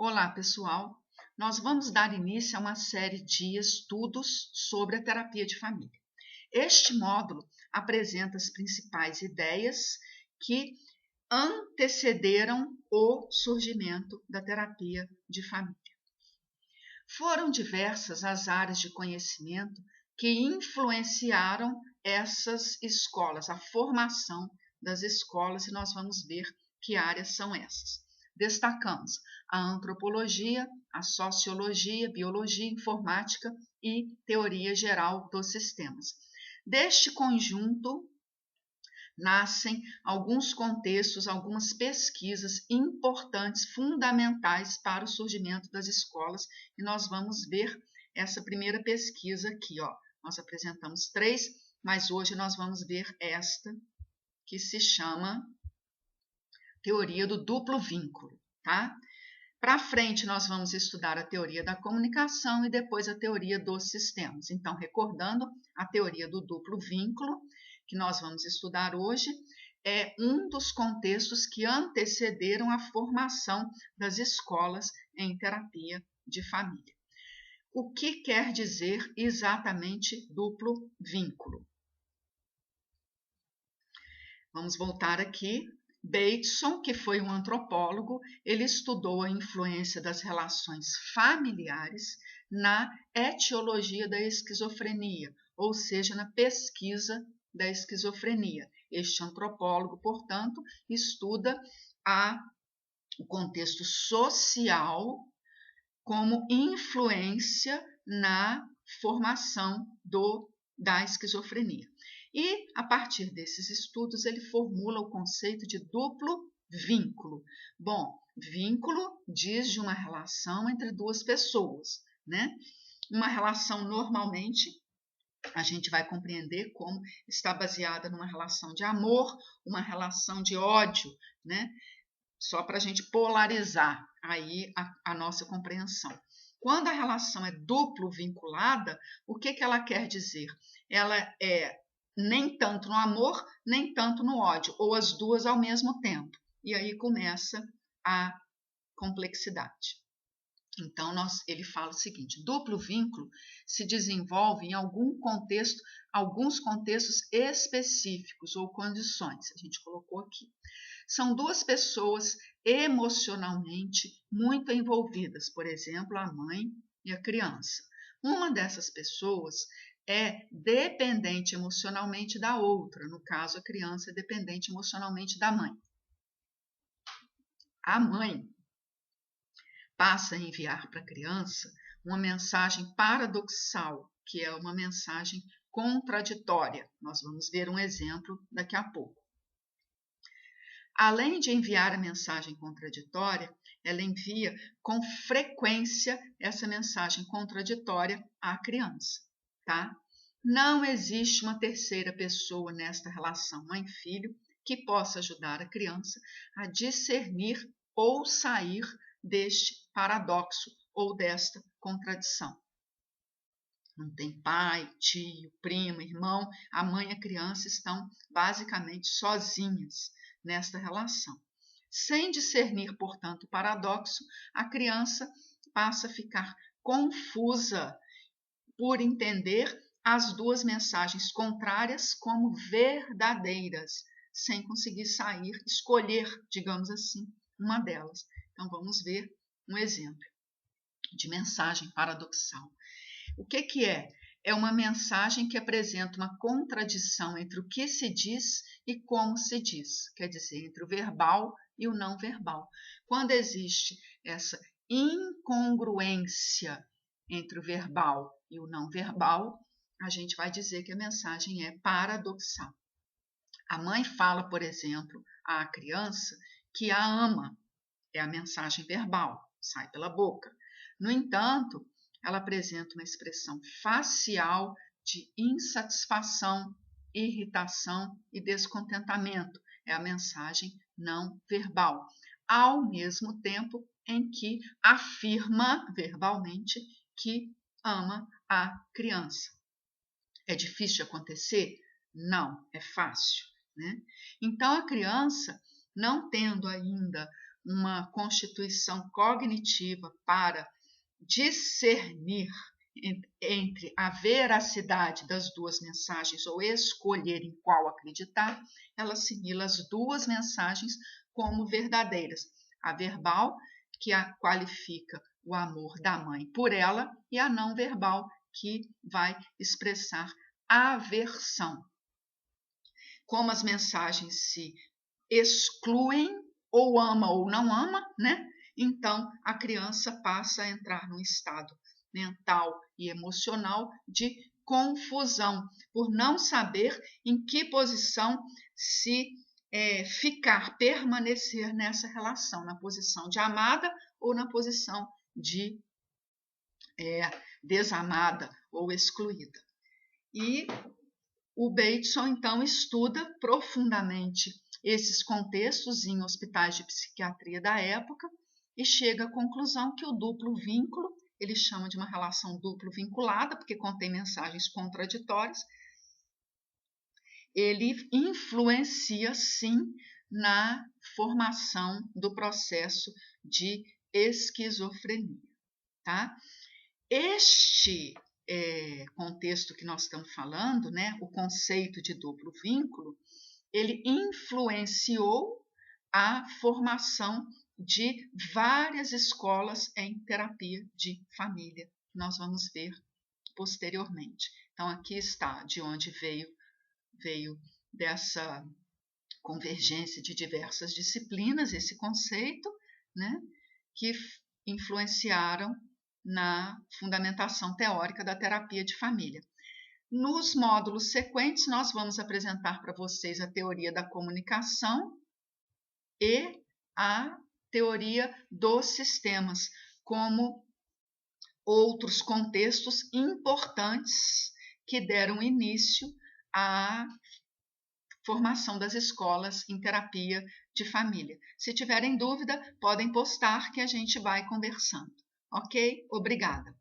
Olá, pessoal! Nós vamos dar início a uma série de estudos sobre a terapia de família. Este módulo apresenta as principais ideias que antecederam o surgimento da terapia de família. Foram diversas as áreas de conhecimento que influenciaram essas escolas, a formação das escolas, e nós vamos ver que áreas são essas. Destacamos a antropologia, a sociologia, biologia, informática e teoria geral dos sistemas. Deste conjunto nascem alguns contextos, algumas pesquisas importantes, fundamentais para o surgimento das escolas, e nós vamos ver essa primeira pesquisa aqui, ó. Nós apresentamos 3, mas hoje nós vamos ver esta, que se chama teoria do duplo vínculo, tá? Para frente, nós vamos estudar a teoria da comunicação e depois a teoria dos sistemas. Então, recordando, a teoria do duplo vínculo, que nós vamos estudar hoje, é um dos contextos que antecederam a formação das escolas em terapia de família. O que quer dizer exatamente duplo vínculo? Vamos voltar aqui. Bateson, que foi um antropólogo, ele estudou a influência das relações familiares na etiologia da esquizofrenia, ou seja, na pesquisa da esquizofrenia. Este antropólogo, portanto, estuda o contexto social como influência na formação da esquizofrenia. E, a partir desses estudos, ele formula o conceito de duplo vínculo. Bom, vínculo diz de uma relação entre duas pessoas, né? Uma relação, normalmente, a gente vai compreender como está baseada numa relação de amor, uma relação de ódio, né? Só para a gente polarizar aí a nossa compreensão. Quando a relação é duplo vinculada, o que ela quer dizer? Ela é nem tanto no amor, nem tanto no ódio, ou as duas ao mesmo tempo. E aí começa a complexidade. Então, ele fala o seguinte: duplo vínculo se desenvolve em alguns contextos específicos ou condições. A gente colocou aqui. São duas pessoas emocionalmente muito envolvidas, por exemplo, a mãe e a criança. Uma dessas pessoas é dependente emocionalmente da outra, no caso, a criança é dependente emocionalmente da mãe. A mãe passa a enviar para a criança uma mensagem paradoxal, que é uma mensagem contraditória. Nós vamos ver um exemplo daqui a pouco. Além de enviar a mensagem contraditória, ela envia com frequência essa mensagem contraditória à criança, tá? Não existe uma terceira pessoa nesta relação mãe-filho que possa ajudar a criança a discernir ou sair deste paradoxo ou desta contradição. Não tem pai, tio, primo, irmão, a mãe e a criança estão basicamente sozinhas nesta relação. Sem discernir, portanto, o paradoxo, a criança passa a ficar confusa por entender as duas mensagens contrárias como verdadeiras, sem conseguir escolher, digamos assim, uma delas. Então, vamos ver um exemplo de mensagem paradoxal. O que é? É uma mensagem que apresenta uma contradição entre o que se diz e como se diz, quer dizer, entre o verbal e o não verbal. Quando existe essa incongruência entre o verbal e o não verbal, a gente vai dizer que a mensagem é paradoxal. A mãe fala, por exemplo, à criança que a ama, é a mensagem verbal, sai pela boca. No entanto, ela apresenta uma expressão facial de insatisfação, irritação e descontentamento. É a mensagem não verbal. Ao mesmo tempo em que afirma verbalmente que ama a criança. É difícil de acontecer? Não, é fácil, né? Então, a criança, não tendo ainda uma constituição cognitiva para discernir entre a veracidade das duas mensagens ou escolher em qual acreditar, ela assimila as duas mensagens como verdadeiras. A verbal, que a qualifica o amor da mãe por ela, e a não verbal, que vai expressar aversão. Como as mensagens se excluem, ou ama ou não ama, né? Então a criança passa a entrar num estado mental e emocional de confusão, por não saber em que posição se permanecer nessa relação, na posição de amada ou na posição de desamada ou excluída. E o Bateson, então, estuda profundamente esses contextos em hospitais de psiquiatria da época e chega à conclusão que o duplo vínculo, ele chama de uma relação duplo vinculada, porque contém mensagens contraditórias, ele influencia, sim, na formação do processo de esquizofrenia, tá? Este contexto que nós estamos falando, né, o conceito de duplo vínculo, ele influenciou a formação de várias escolas em terapia de família, que nós vamos ver posteriormente. Então, aqui está de onde veio dessa convergência de diversas disciplinas, esse conceito, né, que influenciaram na fundamentação teórica da terapia de família. Nos módulos sequentes, nós vamos apresentar para vocês a teoria da comunicação e a teoria dos sistemas, como outros contextos importantes que deram início à formação das escolas em terapia de família. Se tiverem dúvida, podem postar que a gente vai conversando. Ok? Obrigada.